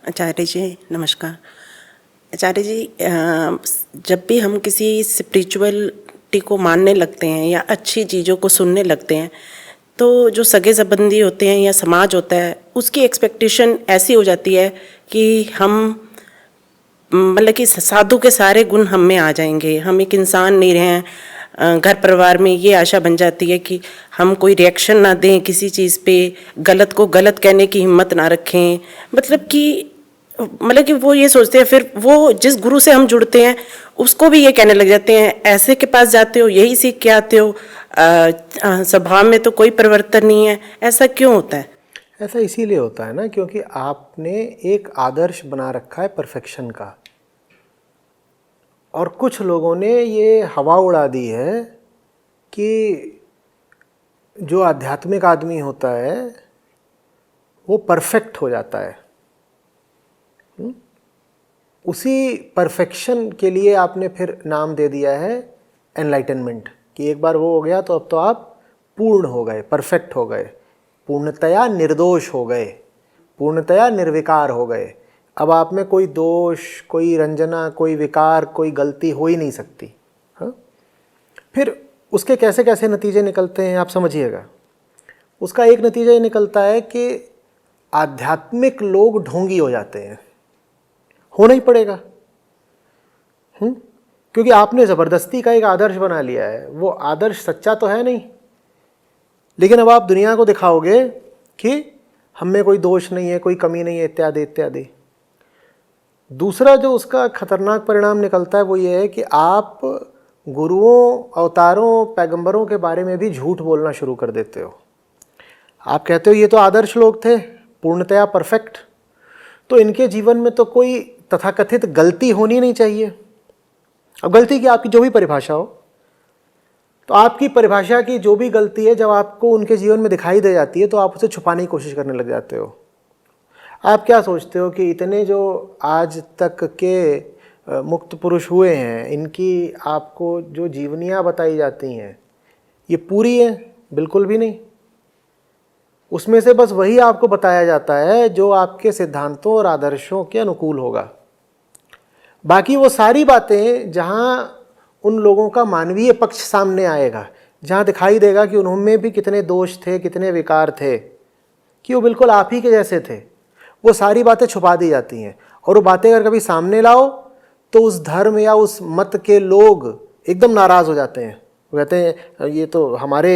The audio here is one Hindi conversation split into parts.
आचार्य जी नमस्कार। आचार्य जी, जब भी हम किसी स्पिरिचुअलिटी को मानने लगते हैं या अच्छी चीज़ों को सुनने लगते हैं, तो जो सगे संबंधी होते हैं या समाज होता है, उसकी एक्सपेक्टेशन ऐसी हो जाती है कि हम मतलब कि साधु के सारे गुण हम में आ जाएंगे, हम एक इंसान नहीं रहे हैं। घर परिवार में ये आशा बन जाती है कि हम कोई रिएक्शन ना दें किसी चीज़ पे, गलत को गलत कहने की हिम्मत ना रखें। मतलब कि वो ये सोचते हैं, फिर वो जिस गुरु से हम जुड़ते हैं उसको भी ये कहने लग जाते हैं, ऐसे के पास जाते हो यही सीख के आते हो, स्वभाव में तो कोई परिवर्तन नहीं है। ऐसा क्यों होता है? ऐसा इसीलिए होता है ना, क्योंकि आपने एक आदर्श बना रखा है परफेक्शन का, और कुछ लोगों ने ये हवा उड़ा दी है कि जो आध्यात्मिक आदमी होता है वो परफेक्ट हो जाता है। उसी परफेक्शन के लिए आपने फिर नाम दे दिया है एनलाइटनमेंट, कि एक बार वो हो गया तो अब तो आप पूर्ण हो गए, परफेक्ट हो गए, पूर्णतया निर्दोष हो गए, पूर्णतया निर्विकार हो गए। अब आप में कोई दोष, कोई रंजना, कोई विकार, कोई गलती हो ही नहीं सकती। हाँ, फिर उसके कैसे कैसे नतीजे निकलते हैं आप समझिएगा। उसका एक नतीजा ये निकलता है कि आध्यात्मिक लोग ढोंगी हो जाते हैं। होना ही पड़ेगा, क्योंकि आपने ज़बरदस्ती का एक आदर्श बना लिया है। वो आदर्श सच्चा तो है नहीं, लेकिन अब आप दुनिया को दिखाओगे कि हम में कोई दोष नहीं है, कोई कमी नहीं है, इत्यादि इत्यादि। दूसरा जो उसका खतरनाक परिणाम निकलता है वो ये है कि आप गुरुओं, अवतारों, पैगंबरों के बारे में भी झूठ बोलना शुरू कर देते हो। आप कहते हो ये तो आदर्श लोग थे, पूर्णतया परफेक्ट, तो इनके जीवन में तो कोई तथाकथित गलती होनी नहीं चाहिए। अब गलती की आपकी जो भी परिभाषा हो, तो आपकी परिभाषा की जो भी गलती है जब आपको उनके जीवन में दिखाई दे जाती है तो आप उसे छुपाने की कोशिश करने लग जाते हो। आप क्या सोचते हो कि इतने जो आज तक के मुक्त पुरुष हुए हैं, इनकी आपको जो जीवनियाँ बताई जाती हैं ये पूरी है? बिल्कुल भी नहीं। उसमें से बस वही आपको बताया जाता है जो आपके सिद्धांतों और आदर्शों के अनुकूल होगा। बाकी वो सारी बातें जहाँ उन लोगों का मानवीय पक्ष सामने आएगा, जहाँ दिखाई देगा कि उनमें भी कितने दोष थे, कितने विकार थे, कि वो बिल्कुल आप ही के जैसे थे, वो सारी बातें छुपा दी जाती हैं। और वो बातें अगर कभी सामने लाओ तो उस धर्म या उस मत के लोग एकदम नाराज़ हो जाते हैं। वो कहते हैं ये तो हमारे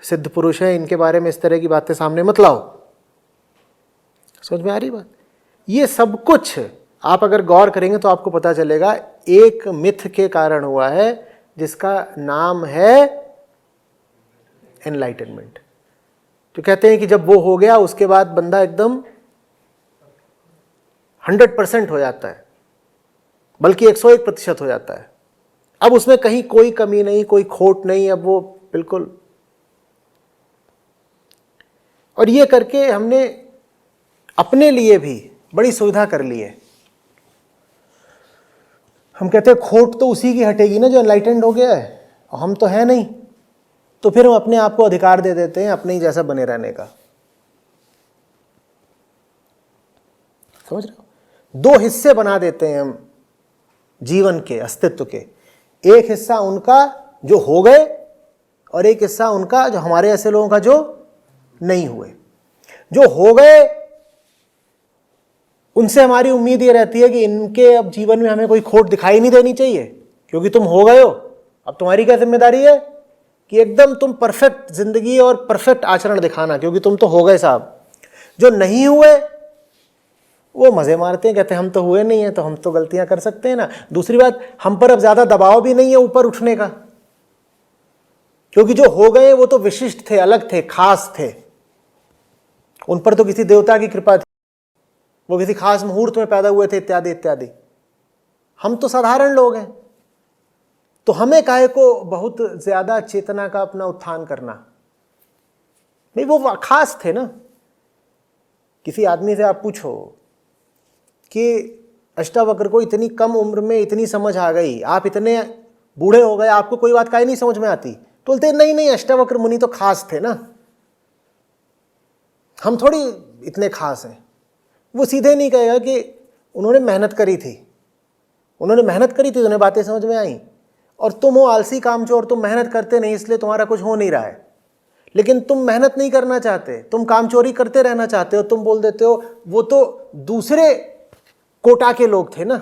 सिद्ध पुरुष हैं, इनके बारे में इस तरह की बातें सामने मत लाओ। समझ में आ रही बात? ये सब कुछ आप अगर गौर करेंगे तो आपको पता चलेगा एक मिथ के कारण हुआ है, जिसका नाम है एनलाइटनमेंट। तो कहते हैं कि जब वो हो गया उसके बाद बंदा एकदम 100% हो जाता है, बल्कि 101% हो जाता है। अब उसमें कहीं कोई कमी नहीं, कोई खोट नहीं, अब वो बिल्कुल। और ये करके हमने अपने लिए भी बड़ी सुविधा कर ली है। हम कहते हैं खोट तो उसी की हटेगी ना जो एनलाइटेंड हो गया है, और हम तो है नहीं, तो फिर हम अपने आप को अधिकार दे देते हैं अपने ही जैसा बने रहने का। समझ रहे हो? दो हिस्से बना देते हैं हम जीवन के, अस्तित्व के। एक हिस्सा उनका जो हो गए और एक हिस्सा उनका जो हमारे ऐसे लोगों का जो नहीं हुए। जो हो गए उनसे हमारी उम्मीद ये रहती है कि इनके अब जीवन में हमें कोई खोट दिखाई नहीं देनी चाहिए, क्योंकि तुम हो गए हो। अब तुम्हारी क्या जिम्मेदारी है कि एकदम तुम परफेक्ट जिंदगी और परफेक्ट आचरण दिखाना, क्योंकि तुम तो हो गए साहब। जो नहीं हुए वो मजे मारते हैं, कहते हैं हम तो हुए नहीं है तो हम तो गलतियां कर सकते हैं ना। दूसरी बात, हम पर अब ज्यादा दबाव भी नहीं है ऊपर उठने का, क्योंकि जो हो गए वो तो विशिष्ट थे, अलग थे, खास थे। उन पर तो किसी देवता की कृपा थी, वो किसी खास मुहूर्त में पैदा हुए थे, इत्यादि इत्यादि। हम तो साधारण लोग हैं, तो हमें काहे को बहुत ज्यादा चेतना का अपना उत्थान करना? नहीं, वो खास थे ना। किसी आदमी से आप पूछो कि अष्टावक्र को इतनी कम उम्र में इतनी समझ आ गई, आप इतने बूढ़े हो गए, आपको कोई बात काहे नहीं समझ में आती? तो बोलते नहीं नहीं, अष्टावक्र मुनि तो खास थे ना, हम थोड़ी इतने खास हैं। वो सीधे नहीं कहेगा कि उन्होंने मेहनत करी थी, तो उन्हें बातें समझ में आई, और तुम हो आलसी कामचोर, तुम मेहनत करते नहीं इसलिए तुम्हारा कुछ हो नहीं रहा है। लेकिन तुम मेहनत नहीं करना चाहते, तुम कामचोरी करते रहना चाहते हो, तुम बोल देते हो वो तो दूसरे कोटा के लोग थे ना,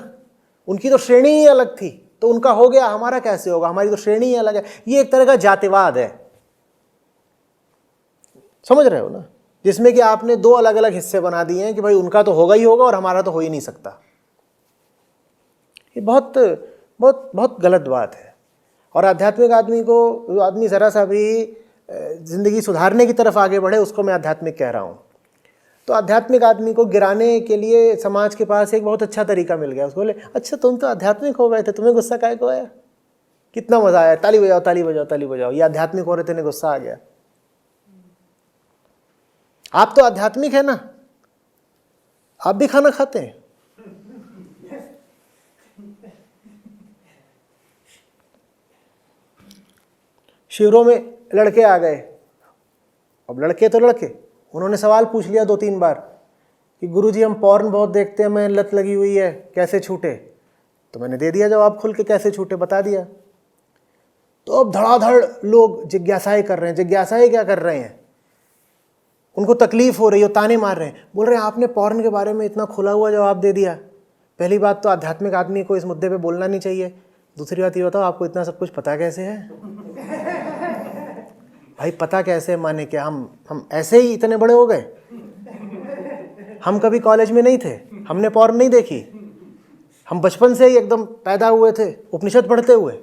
उनकी तो श्रेणी ही अलग थी, तो उनका हो गया, हमारा कैसे होगा, हमारी तो श्रेणी ही अलग है। ये एक तरह का जातिवाद है, समझ रहे हो ना, जिसमें कि आपने दो अलग अलग हिस्से बना दिए हैं कि भाई उनका तो होगा ही होगा और हमारा तो हो ही नहीं सकता। ये बहुत बहुत बहुत गलत बात है। और आध्यात्मिक आदमी को, जो आदमी ज़रा सा भी ज़िंदगी सुधारने की तरफ आगे बढ़े, उसको मैं आध्यात्मिक कह रहा हूँ। तो आध्यात्मिक आदमी को गिराने के लिए समाज के पास एक बहुत अच्छा तरीका मिल गया। उसको बोले, अच्छा तुम तो आध्यात्मिक हो गए थे, तुम्हें गुस्सा काहे को आया, कितना मज़ा आया, ताली बजाओ ताली बजाओ ताली बजाओ, ये आध्यात्मिक हो रहे थे, गुस्सा आ गया। आप तो आध्यात्मिक है ना, आप भी खाना खाते हैं। शिविरों में लड़के आ गए, अब लड़के तो लड़के, उन्होंने सवाल पूछ लिया 2-3 बार कि गुरुजी हम पॉर्न बहुत देखते हैं, मैं लत लगी हुई है, कैसे छूटे। तो मैंने दे दिया जवाब खुल के, कैसे छूटे बता दिया। तो अब धड़ाधड़ लोग जिज्ञासाएं कर रहे हैं। जिज्ञासाएं क्या कर रहे हैं, उनको तकलीफ हो रही है, ताने मार रहे हैं, बोल रहे हैं आपने पॉर्न के बारे में इतना खुला हुआ जवाब दे दिया। पहली बात तो आध्यात्मिक आदमी को इस मुद्दे पे बोलना नहीं चाहिए। दूसरी बात ये बताओ, आपको इतना सब कुछ पता कैसे है? भाई पता कैसे माने क्या हम ऐसे ही इतने बड़े हो गए? हम कभी कॉलेज में नहीं थे, हमने पॉर्न नहीं देखी, हम बचपन से ही एकदम पैदा हुए थे उपनिषद पढ़ते हुए।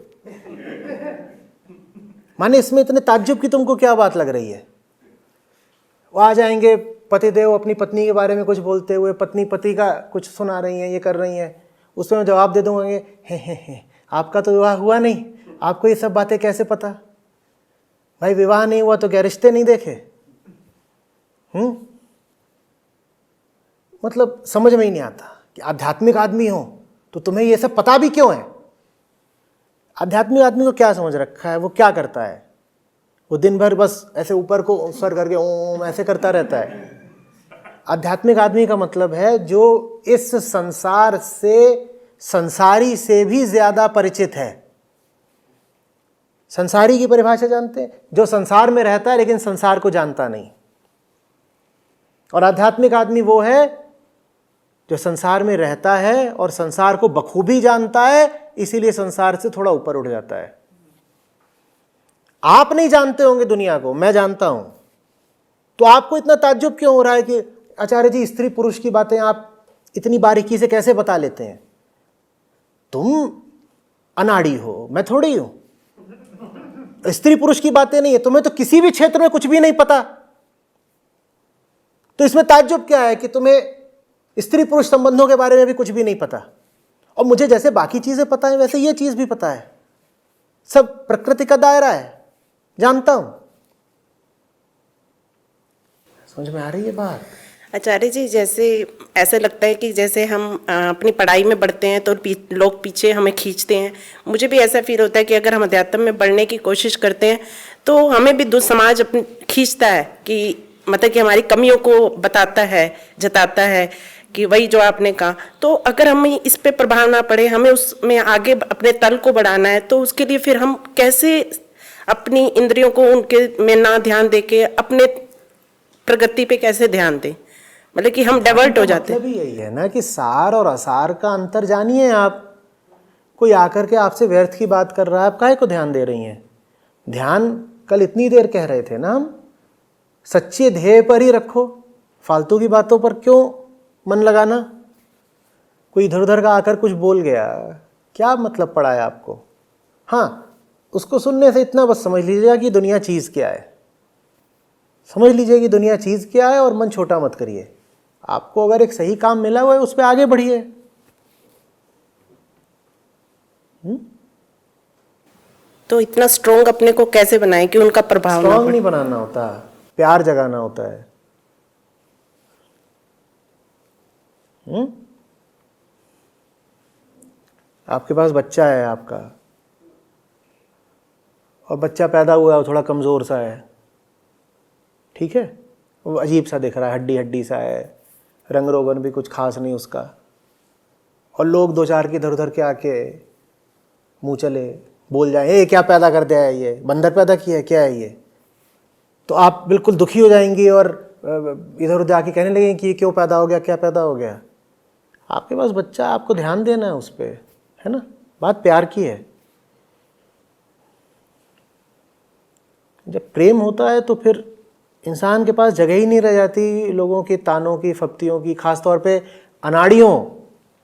माने इसमें इतने ताज्जुब की तुमको क्या बात लग रही है? वो आ जाएंगे पतिदेव अपनी पत्नी के बारे में कुछ बोलते हुए, पत्नी पति का कुछ सुना रही हैं, ये कर रही हैं, उसमें जवाब दे दूंगा हे आपका तो विवाह हुआ नहीं, आपको ये सब बातें कैसे पता? भाई विवाह नहीं हुआ तो क्या रिश्ते नहीं देखे? मतलब समझ में ही नहीं आता कि आध्यात्मिक आदमी हो तो तुम्हें ये सब पता भी क्यों है? आध्यात्मिक आदमी को क्या समझ रखा है, वो क्या करता है? वो दिन भर बस ऐसे ऊपर को सर करके ओम ऐसे करता रहता है। आध्यात्मिक आदमी का मतलब है जो इस संसार से, संसारी से भी ज्यादा परिचित है। संसारी की परिभाषा जानते हैं, जो संसार में रहता है लेकिन संसार को जानता नहीं। और आध्यात्मिक आदमी वो है जो संसार में रहता है और संसार को बखूबी जानता है, इसीलिए संसार से थोड़ा ऊपर उठ जाता है। आप नहीं जानते होंगे दुनिया को, मैं जानता हूं, तो आपको इतना ताज्जुब क्यों हो रहा है कि आचार्य जी स्त्री पुरुष की बातें आप इतनी बारीकी से कैसे बता लेते हैं? तुम अनाड़ी हो, मैं थोड़ी हूं। स्त्री पुरुष की बातें नहीं है, तुम्हें तो किसी भी क्षेत्र में कुछ भी नहीं पता, तो इसमें ताज्जुब क्या है कि तुम्हें स्त्री पुरुष संबंधों के बारे में भी कुछ भी नहीं पता? और मुझे जैसे बाकी चीजें पता है वैसे ये चीज भी पता है, सब प्रकृति का दायरा है, जानता हूं। समझ में आ रही है बात? आचार्य जी, जैसे ऐसे लगता है कि जैसे हम अपनी पढ़ाई में बढ़ते हैं तो लोग पीछे हमें खींचते हैं। मुझे भी ऐसा फील होता है कि अगर हम अध्यात्म में बढ़ने की कोशिश करते हैं तो हमें भी समाज अपनी खींचता है, कि मतलब कि हमारी कमियों को बताता है, जताता है कि वही जो आपने कहा। तो अगर हमें इस पे प्रभाव ना पड़े, हमें उसमें आगे अपने तल को बढ़ाना है, तो उसके लिए फिर हम कैसे अपनी इंद्रियों को उनके में ना ध्यान देके अपने प्रगति पे कैसे ध्यान दें? मतलब कि हम डाइवर्ट हो जाते हैं। मतलब यही है ना कि सार और असार का अंतर जानिए आप। कोई आकर के आपसे व्यर्थ की बात कर रहा है, आप काहे को ध्यान दे रही हैं? ध्यान कल इतनी देर कह रहे थे ना हम, सच्चे ध्येय पर ही रखो, फालतू की बातों पर क्यों मन लगाना? कोई इधर उधर का आकर कुछ बोल गया, क्या मतलब पड़ा है आपको? हाँ, उसको सुनने से इतना बस समझ लीजिएगा कि दुनिया चीज़ क्या है, समझ लीजिए कि दुनिया चीज़ क्या है, और मन छोटा मत करिए। आपको अगर एक सही काम मिला हुआ है उस पर आगे बढ़िए। तो इतना स्ट्रोंग अपने को कैसे बनाएं कि उनका प्रभाव ना स्ट्रॉन्ग पड़े? नहीं बनाना होता, प्यार जगाना होता है। आपके पास बच्चा है आपका, और बच्चा पैदा हुआ है, थोड़ा कमज़ोर सा है, ठीक है, वो अजीब सा दिख रहा है, हड्डी हड्डी सा है, रंग रोगन भी कुछ खास नहीं उसका, और लोग दो चार की इधर उधर के आके मुँह चले बोल जाए ये क्या पैदा कर दिया है, ये बंदर पैदा किया है क्या है ये, तो आप बिल्कुल दुखी हो जाएंगी और इधर उधर आके कहने लगेंगे कि ये क्यों पैदा हो गया, क्या पैदा हो गया। आपके पास बच्चा, आपको ध्यान देना है उस पर, है ना, बात प्यार की है। जब प्रेम होता है तो फिर इंसान के पास जगह ही नहीं रह जाती लोगों की तानों की, फप्तियों की, खास तौर पे अनाड़ियों,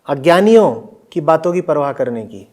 अज्ञानियों की बातों की परवाह करने की।